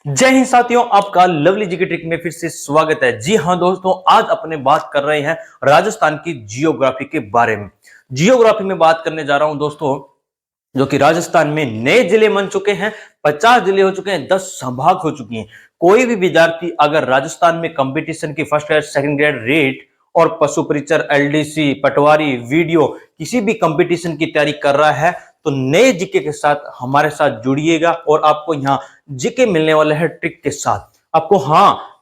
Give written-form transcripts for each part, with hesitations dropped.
जय हिंद साथियों, आपका लवली जी की ट्रिक में फिर से स्वागत है। जी हां दोस्तों, आज अपने बात कर रहे हैं राजस्थान की जियोग्राफी के बारे में। जियोग्राफी में बात करने जा रहा हूं दोस्तों, जो कि राजस्थान में नए जिले बन चुके हैं। 50 जिले हो चुके हैं, 10 संभाग हो चुकी हैं। कोई भी विद्यार्थी अगर राजस्थान में कंपटीशन की first grade, second grade, rate और पशु परिचर, एलडीसी, पटवारी, वीडियो किसी भी कंपटीशन की तैयारी कर रहा है तो नए जीके के साथ हमारे साथ जुड़िएगा और आपको यहाँ जीके मिलने वाला है ट्रिक के साथ। आपको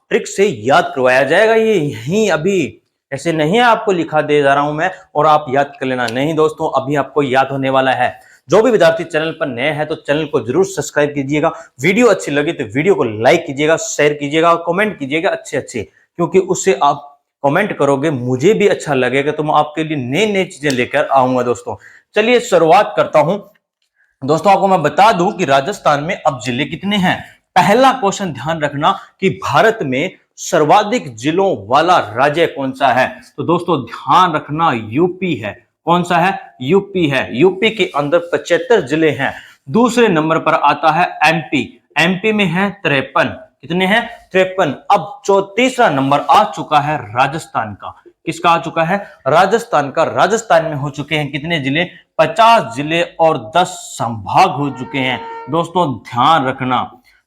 ट्रिक से याद करवाया जाएगा। ये यहीं अभी ऐसे नहीं है, आपको लिखा दे जा रहा हूं मैं और आप याद कर लेना। नहीं दोस्तों, अभी आपको याद होने वाला है। जो भी विद्यार्थी चैनल पर नए हैं तो चैनल को जरूर सब्सक्राइब कीजिएगा। वीडियो अच्छी लगी तो वीडियो को लाइक कीजिएगा, शेयर कीजिएगा और कमेंट कीजिएगा अच्छे, क्योंकि उससे आप कमेंट करोगे मुझे भी अच्छा लगेगा, तो मैं आपके लिए नई नई चीजें लेकर आऊंगा। दोस्तों चलिए शुरुआत करता हूं। दोस्तों आपको मैं बता दूं कि राजस्थान में अब जिले कितने हैं। पहला क्वेश्चन ध्यान रखना कि भारत में सर्वाधिक जिलों वाला राज्य कौन सा है। तो दोस्तों ध्यान रखना, यूपी है। कौन सा है? यूपी है। यूपी के अंदर 75 जिले हैं। दूसरे नंबर पर आता है एमपी। एमपी में है 53। कितने हैं? 53। अब तीसरा नंबर आ चुका है राजस्थान का। किसका आ चुका है? राजस्थान का। राजस्थान में हो चुके हैं कितने जिले? 50 जिले और 10 संभाग हो चुके हैं। दोस्तों ध्यान रखना,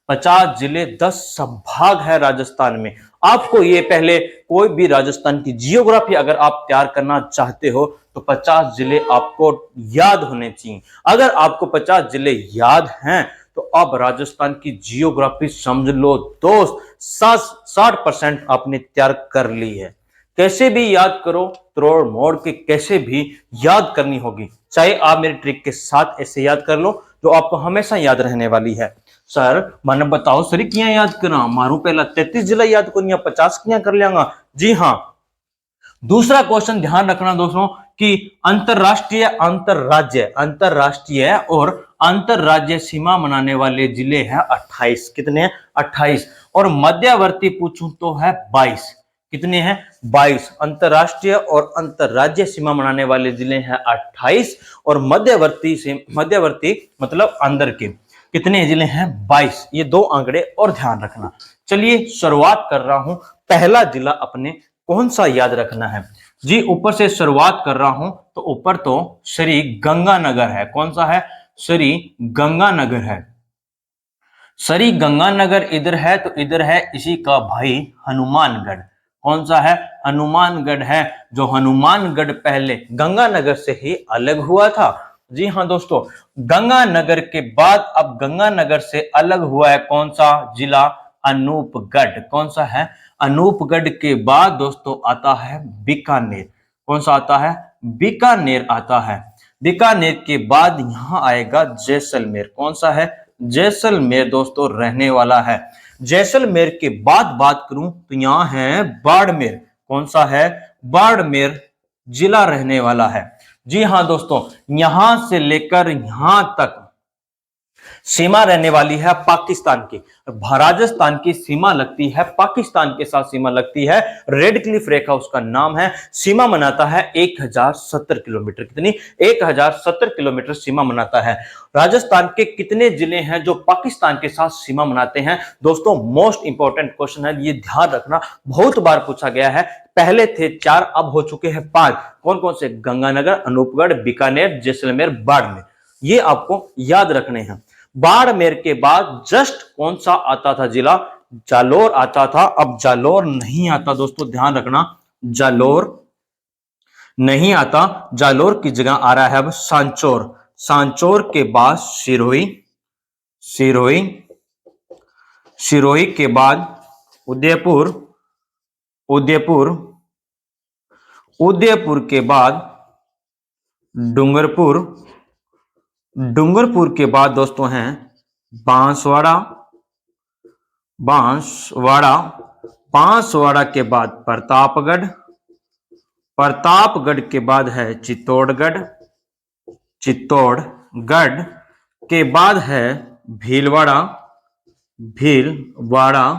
50 जिले 10 संभाग है राजस्थान में। आपको ये पहले कोई भी राजस्थान की जियोग्राफी अगर आप तैयार करना चाहते हो तो 50 जिले आपको याद होने चाहिए। अगर आपको 50 जिले याद हैं तो अब राजस्थान की जियोग्राफी समझ लो दोस्त 60% आपने तैयार कर ली है। कैसे भी याद करो, तोड़ मोड़ के कैसे भी याद करनी होगी। चाहे आप मेरी ट्रिक के साथ ऐसे याद कर लो जो आपको हमेशा याद रहने वाली है। सर मैंने बताओ सर किया याद करा, मारू पहला 33 जिला याद करिया, 50 किया कर लियांगा। जी हाँ। दूसरा क्वेश्चन ध्यान रखना दोस्तों कि अंतरराष्ट्रीय, अंतरराष्ट्रीय और अंतरराज्य सीमा मनाने वाले जिले हैं 28। कितने हैं? 28। और मध्यवर्ती पूछूं तो है 22। कितने हैं? 22। अंतरराष्ट्रीय और अंतरराज्य सीमा मनाने वाले जिले हैं 28 और मध्यवर्ती मतलब अंदर के कितने जिले हैं? 22। ये दो आंकड़े और ध्यान रखना। चलिए शुरुआत कर रहा हूं। पहला जिला अपने कौन सा याद रखना है जी? ऊपर से शुरुआत कर रहा हूं तो ऊपर तो श्री गंगानगर है। कौन सा है? श्री गंगानगर है। श्री गंगानगर इधर है तो इधर है इसी का भाई हनुमानगढ़। कौन सा है? हनुमानगढ़ है। जो हनुमानगढ़ पहले गंगानगर से ही अलग हुआ था। जी हाँ दोस्तों, गंगानगर के बाद अब गंगानगर से अलग हुआ है कौन सा जिला? अनूपगढ़। कौन सा है? अनूपगढ़ के बाद दोस्तों आता है बीकानेर। कौन सा आता है? बीकानेर आता है। बीकानेर के बाद यहां आएगा जैसलमेर। कौन सा है? जैसलमेर दोस्तों रहने वाला है। जैसलमेर के बाद बात करूं तो यहां है बाड़मेर। कौन सा है? बाड़मेर जिला रहने वाला है। जी हां दोस्तों, यहां से लेकर यहां तक सीमा रहने वाली है पाकिस्तान की। राजस्थान की सीमा लगती है पाकिस्तान के साथ, सीमा लगती है। रेड क्लिफ रेखा उसका नाम है। सीमा मनाता है 1070 किलोमीटर। कितनी? 1070 किलोमीटर सीमा मनाता है। राजस्थान के कितने जिले हैं जो पाकिस्तान के साथ सीमा मनाते हैं? दोस्तों मोस्ट इंपॉर्टेंट क्वेश्चन है, ये ध्यान रखना, बहुत बार पूछा गया है। पहले थे 4, अब हो चुके हैं 5। कौन कौन से? गंगानगर, अनूपगढ़, बीकानेर, जैसलमेर, बाड़मेर। ये आपको याद रखने हैं। बाड़मेर के बाद जस्ट कौन सा आता था जिला? जालोर आता था। अब जालोर नहीं आता दोस्तों, ध्यान रखना, जालोर नहीं आता। जालोर की जगह आ रहा है अब सांचौर। सांचौर के बाद सिरोही। सिरोही, सिरोही के बाद उदयपुर। उदयपुर, उदयपुर के बाद डूंगरपुर। डूंगरपुर के बाद दोस्तों हैं बांसवाड़ा। बांसवाड़ा, बांसवाड़ा के बाद प्रतापगढ़। प्रतापगढ़ के बाद है चित्तौड़गढ़। चित्तौड़गढ़ के बाद है भीलवाड़ा। भीलवाड़ा,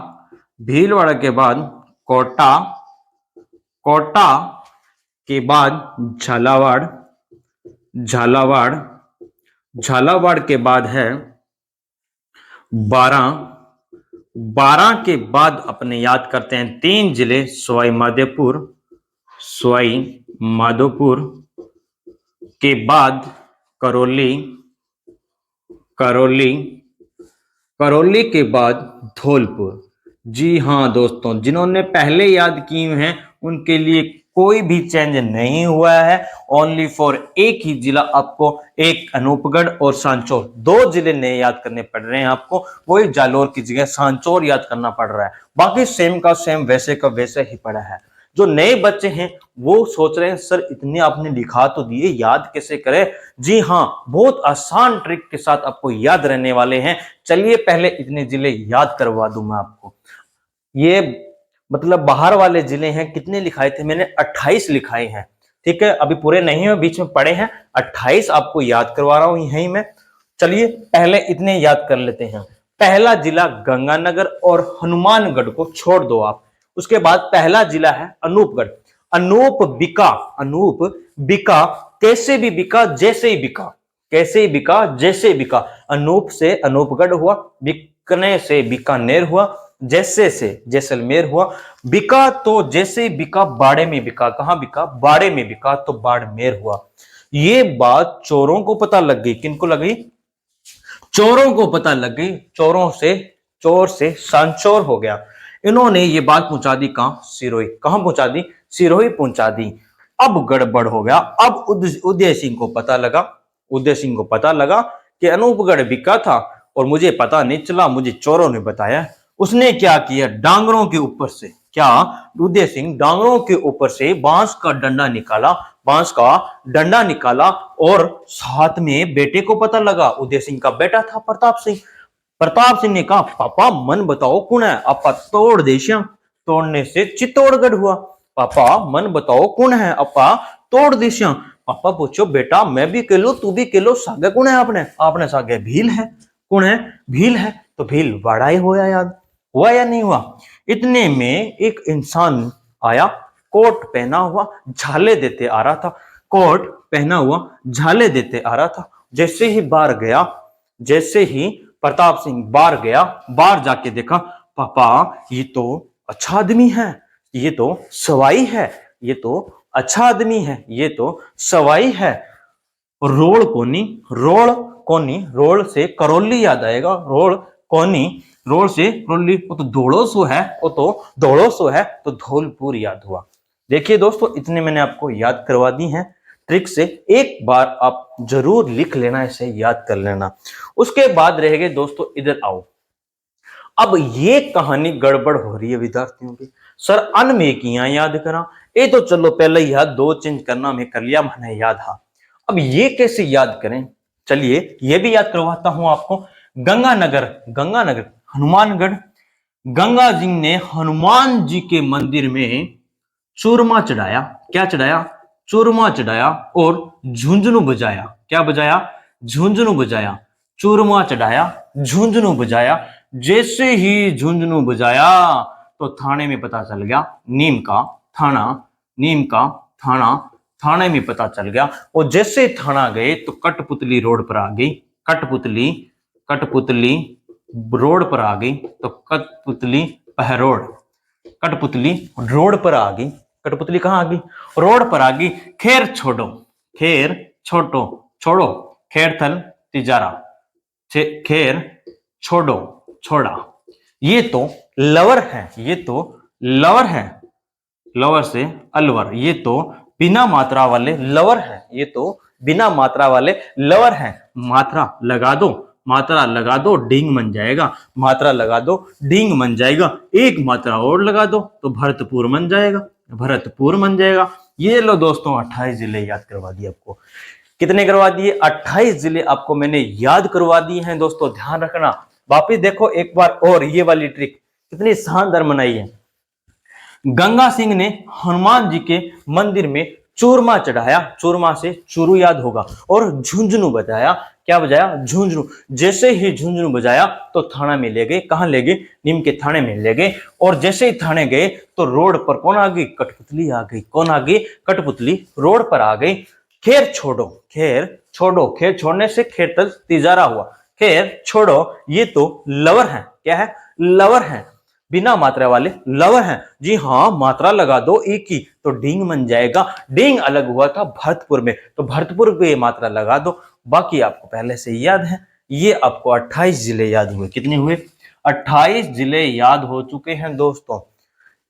भीलवाड़ा के बाद कोटा। कोटा के बाद झालावाड़। झालावाड़, झालावाड़ के बाद है 12 के बाद अपने याद करते हैं 3 जिले, सवाई माधोपुर के बाद करौली, करौली करौली के बाद धौलपुर। जी हाँ दोस्तों, जिन्होंने पहले याद किए हैं उनके लिए कोई भी चेंज नहीं हुआ है। ओनली फॉर एक ही जिला आपको, एक अनूपगढ़ और सांचौर, 2 जिले नए याद करने पड़ रहे हैं आपको। वही जालोर की जगह सांचौर याद करना पड़ रहा है, बाकी सेम का सेम वैसे का वैसे ही पड़ा है। जो नए बच्चे हैं वो सोच रहे हैं सर इतने आपने लिखा तो दिए, याद कैसे करें। जी हाँ, बहुत आसान ट्रिक के साथ आपको याद रहने वाले हैं। चलिए पहले इतने जिले याद करवा दूं मैं आपको। ये मतलब बाहर वाले जिले हैं, कितने लिखाए थे मैंने, 28 लिखाए हैं। ठीक है, अभी पूरे नहीं है, बीच में पड़े हैं। 28 आपको याद करवा रहा हूं यहीं में। चलिए पहले इतने याद कर लेते हैं। पहला जिला गंगानगर और हनुमानगढ़ को छोड़ दो आप। उसके बाद पहला जिला है अनूपगढ़। अनूप बिका, अनूप बिका, कैसे भी बिका जैसे ही बिका, कैसे ही बिका जैसे ही बिका। अनूप से अनूपगढ़ हुआ, बिकने से बीकानेर हुआ, जैसे से जैसलमेर हुआ। बिका तो जैसे ही बिका बाड़े में बिका, कहां बिका, बाड़े में बिका तो बाड़मेर हुआ। ये बात चोरों को पता लग गई, किनको लग गई, चोरों को पता लग गई। चोर से सांचौर हो गया। इन्होंने ये बात पहुंचा दी कहां, सिरोही। कहां पहुंचा दी, सिरोही पहुंचा दी। अब गड़बड़ हो गया। अब उदय सिंह को पता लगा, उदय सिंह को पता लगा कि अनूपगढ़ बिका था और मुझे पता नहीं चला, मुझे चोरों ने बताया। उसने क्या किया, डांगरों के ऊपर से, क्या, उदय सिंह डांगरों के ऊपर से बांस का डंडा निकाला, बांस का डंडा निकाला। और साथ में बेटे को पता लगा, उदय सिंह का बेटा था प्रताप सिंह। प्रताप सिंह ने कहा पापा मन बताओ कौन है। आपा तोड़ दे श्याम, तोड़ने से चित्तौड़गढ़ हुआ। पापा मन बताओ कौन है, आपा तोड़ दे श्याम। पापा पूछो बेटा मैं भी केलो तू भी केलो, सागे कौन है आपने, आपने सागे भील है। कौन है, भील है। तो भील बड़ा ही होया, याद हुआ या नहीं हुआ। इतने में एक इंसान आया, कोट पहना हुआ, झाले देते आ रहा था। कोट पहना हुआ, झाले देते आ रहा था। जैसे ही बाहर गया, जैसे ही प्रताप सिंह बाहर गया, बाहर जाके देखा, पापा ये तो अच्छा आदमी है, ये तो सवाई है, ये तो अच्छा आदमी है, ये तो सवाई है। रोड़ कोनी, रोड़ कोनी, रोड़ से करौली याद आएगा। रोड़ कोनी, रोड़ से करौली, वो तो दौड़ो सो है, वो तो दौड़ो सो है, तो धौलपुर याद हुआ। देखिए दोस्तों, इतने मैंने आपको याद करवा दी हैं ट्रिक से। एक बार आप जरूर लिख लेना, इसे याद कर लेना। उसके बाद रह गए दोस्तों, इधर आओ। अब ये कहानी गड़बड़ हो रही है विद्यार्थियों की। सर अन में किया याद करा, ये तो चलो पहले ही याद, 2 चेंज करना मैं कर लिया, मैंने याद हा। अब ये कैसे याद करें, चलिए ये भी याद करवाता हूं आपको। गंगानगर, गंगानगर हनुमानगढ़। गंगा जी ने हनुमान जी के मंदिर में चूरमा चढ़ाया। क्या चढ़ाया, चूरमा चढ़ाया और झुंझुनू बजाया। क्या बजाया, झुंझुनू बजाया। चूरमा चढ़ाया, झुंझुनू बजाया। जैसे ही झुंझुनू बजाया तो थाने में पता चल गया, नीम का थाना, नीम का थाना, थाने में पता चल गया। और जैसे थाना गए तो कठपुतली रोड पर आ गई। कठपुतली, कठपुतली रोड पर आ गई तो कठपुतली पहरोड, कठपुतली रोड पर आ गई। कठपुतली कहां आ गई, रोड पर आ गई। खेर छोड़ो, खेर छोड़ो, छोड़ो, खेर थल तिजारा, खेर छोड़ो, छोड़ा। ये तो लवर है, ये तो लवर है, लवर से अलवर। ये तो बिना मात्रा वाले लवर है, ये तो बिना मात्रा वाले लवर है। मात्रा लगा दो, मात्रा लगा दो, डिंग बन जाएगा। मात्रा लगा दो, डिंग बन जाएगा। एक मात्रा और लगा दो तो भरतपुर बन जाएगा, भरतपुर बन जाएगा। ये लो दोस्तों, 28 जिले याद करवा दिए आपको। कितने करवा दिए, 28 जिले आपको मैंने याद करवा दिए हैं दोस्तों। ध्यान रखना, वापिस देखो एक बार और, ये वाली ट्रिक कितनी शानदार बनाई है। गंगा सिंह ने हनुमान जी के मंदिर में चूरमा चढ़ाया, चूरमा से चूरू याद होगा, और झुंझुनू बजाया। क्या बजाया, झुंझुनू। जैसे ही झुंझुनू बजाया तो थाना में ले गए। कहां ले गए, नीम के थाने में ले गए। और जैसे ही थाने गए तो रोड पर कौन आ गई, कठपुतली आ गई। कौन आ गई, कठपुतली रोड पर आ गई। खेर छोड़ो, खेर छोड़ो, खेर छोड़ने से खेर तल तिजारा हुआ। खेर छोड़ो, ये तो लवर है। क्या है, लवर हैं, बिना मात्रा वाले लवर हैं। जी हाँ, मात्रा लगा दो ई की तो डिंग बन जाएगा। डिंग अलग हुआ था भरतपुर में, तो भरतपुर पे मात्रा लगा दो। बाकी आपको पहले से याद है। ये आपको 28 जिले याद हुए। कितने हुए? 28 जिले याद हो चुके हैं दोस्तों।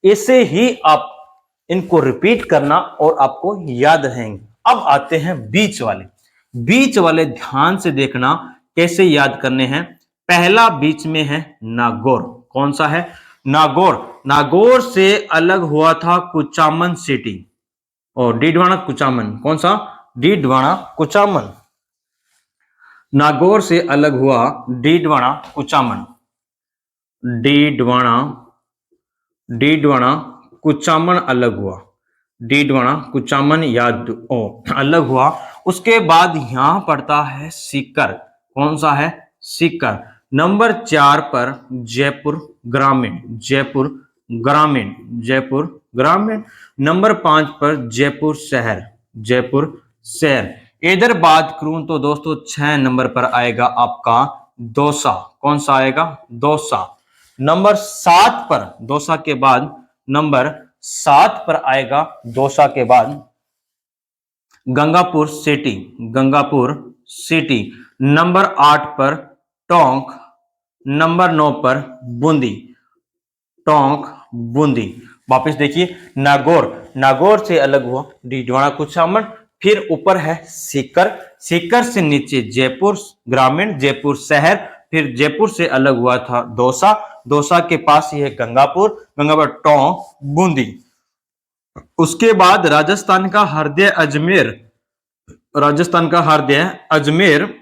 ऐसे ही आप इनको रिपीट करना और आपको याद रहेंगे। अब आते हैं बीच वाले। बीच वाले ध्यान से देखना कैसे याद करने हैं। पहला बीच में है नागौर। कौन सा है? नागौर। नागौर से अलग हुआ था कुचामन सिटी और डीडवाना कुचामन। कौन सा? डीडवाना कुचामन। नागौर से अलग हुआ डीडवाना कुचामन। डीडवाना डीडवाना कुचामन अलग हुआ। डीडवाना कुचामन याद अलग हुआ। उसके बाद यहां पड़ता है सीकर। कौन सा है? सीकर। नंबर 4 पर जयपुर ग्रामीण। जयपुर ग्रामीण। जयपुर ग्रामीण। नंबर 5 पर जयपुर शहर। जयपुर शहर। इधर बात करूं तो दोस्तों 6 नंबर पर आएगा आपका दौसा। कौन सा आएगा? दौसा। नंबर 7 पर, दौसा के बाद नंबर 7 पर आएगा दौसा के बाद Gangapur city. Gangapur city. Number 8 पर टोंक। नंबर 9 पर बूंदी। टोंक बूंदी। वापिस देखिए, नागौर। नागौर से अलग हुआ डीडवाना कुचामन। फिर ऊपर है सीकर। सीकर से नीचे जयपुर ग्रामीण, जयपुर शहर। फिर जयपुर से अलग हुआ था दौसा। दौसा के पास ही है गंगापुर। गंगापुर, टोंक, बूंदी। उसके बाद राजस्थान का हृदय अजमेर। राजस्थान का हृदय अजमेर।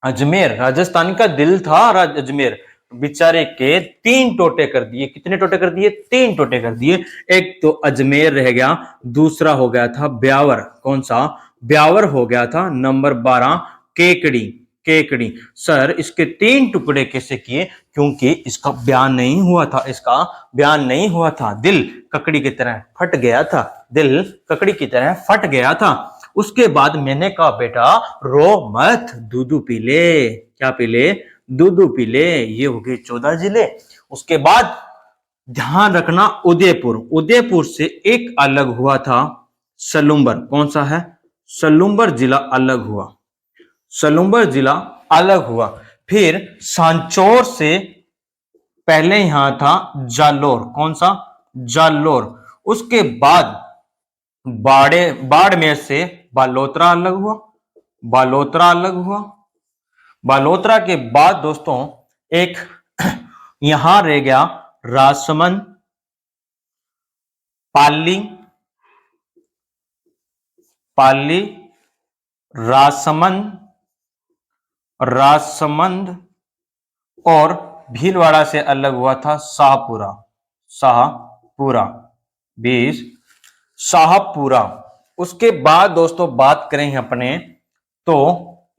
अजमेर राजस्थान का दिल था। अजमेर बेचारे के 3 टोटे कर दिए। कितने टोटे कर दिए? 3 टोटे कर दिए। एक तो अजमेर रह गया, दूसरा हो गया था ब्यावर। कौन सा? ब्यावर हो गया था। नंबर 12 केकड़ी। केकड़ी। सर इसके 3 टुकड़े कैसे किए? क्योंकि इसका बयान नहीं हुआ था। इसका बयान नहीं हुआ था। दिल ककड़ी की तरह फट गया था। दिल ककड़ी की तरह फट गया था। उसके बाद मैंने कहा बेटा रो मत, दूधू पी ले। क्या पी ले? दूधू पी ले। ये हो गए 14 जिले। उसके बाद ध्यान रखना उदयपुर। उदयपुर से एक अलग हुआ था सलूम्बर। कौन सा है? सलूम्बर जिला अलग हुआ। सलूम्बर जिला अलग हुआ। फिर सांचौर से पहले यहां था जालोर। कौन सा? जालोर। उसके बाद बाड़मेर से बालोतरा अलग हुआ। बालोतरा अलग हुआ। बालोतरा के बाद दोस्तों एक यहां रह गया राजसमंद, पाली, पाली, राजसमंद, राजसमंद और भीलवाड़ा से अलग हुआ था शाहपुरा। शाहपुरा 20 शाहपुरा। उसके बाद दोस्तों बात करें अपने तो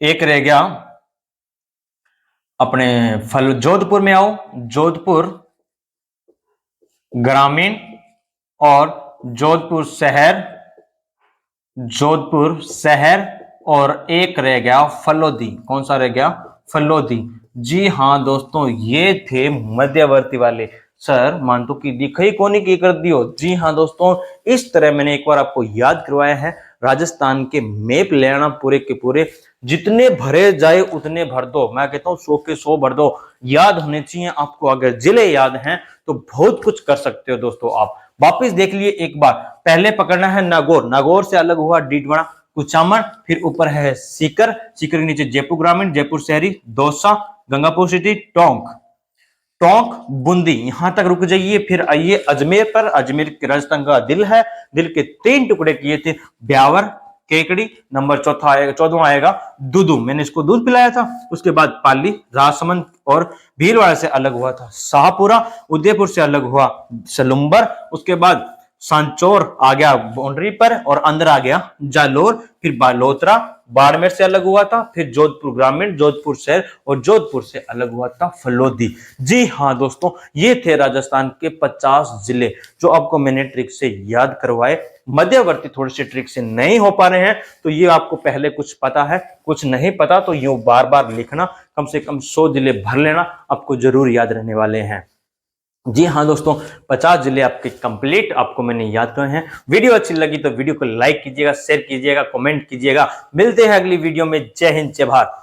एक रह गया अपने जोधपुर में आओ। जोधपुर ग्रामीण और जोधपुर शहर। जोधपुर शहर और एक रह गया फलोदी। कौन सा रह गया? फलोदी। जी हां दोस्तों, ये थे मध्यवर्ती वाले। सर मान तो की दिखाई कोनी की कर दियो। जी हां दोस्तों, इस तरह मैंने एक बार आपको याद करवाया है। राजस्थान के मैप ले आना पूरे के पूरे, जितने भरे जाए उतने भर दो। मैं कहता हूं 100 के 100 भर दो। याद होने चाहिए आपको। अगर जिले याद हैं तो बहुत कुछ कर सकते हो दोस्तों आप। वापिस देख लिए एक बार। पहले पकड़ना है नागौर। नागौर से अलग हुआ डीडवाना कुचामन। फिर ऊपर है सीकर। सीकर के नीचे जयपुर ग्रामीण, जयपुर शहरी, दौसा, गंगापुर सिटी, टोंक, टोंक, बूंदी। यहां तक रुक जाइए। फिर आइए अजमेर पर। अजमेर के राजस्थान का दिल है। दिल के 3 टुकड़े किए थे ब्यावर, केकड़ी। नंबर 14वां आएगा दूधू। मैंने इसको दूध पिलाया था। उसके बाद पाली, राजसमंद और भीलवाड़ा से अलग हुआ था शाहपुरा। उदयपुर से अलग हुआ सलूम्बर। उसके बाद सांचौर आ गया बाउंड्री पर और अंदर आ गया जालोर। फिर बालोतरा, बाड़मेर से अलग हुआ था, फिर जोधपुर ग्रामीण, जोधपुर शहर और जोधपुर से अलग हुआ था फलोदी। जी हाँ दोस्तों, ये थे राजस्थान के 50 जिले जो आपको मैंने ट्रिक से याद करवाए। मध्यवर्ती थोड़े से ट्रिक से नहीं हो पा रहे हैं तो ये आपको पहले कुछ पता है कुछ नहीं पता, तो यूं बार बार लिखना, कम से कम 100 जिले भर लेना, आपको जरूर याद रहने वाले हैं। जी हाँ दोस्तों, 50 जिले आपके कंप्लीट आपको मैंने याद किए हैं। वीडियो अच्छी लगी तो वीडियो को लाइक कीजिएगा, शेयर कीजिएगा, कमेंट कीजिएगा। मिलते हैं अगली वीडियो में। जय हिंद, जय भारत।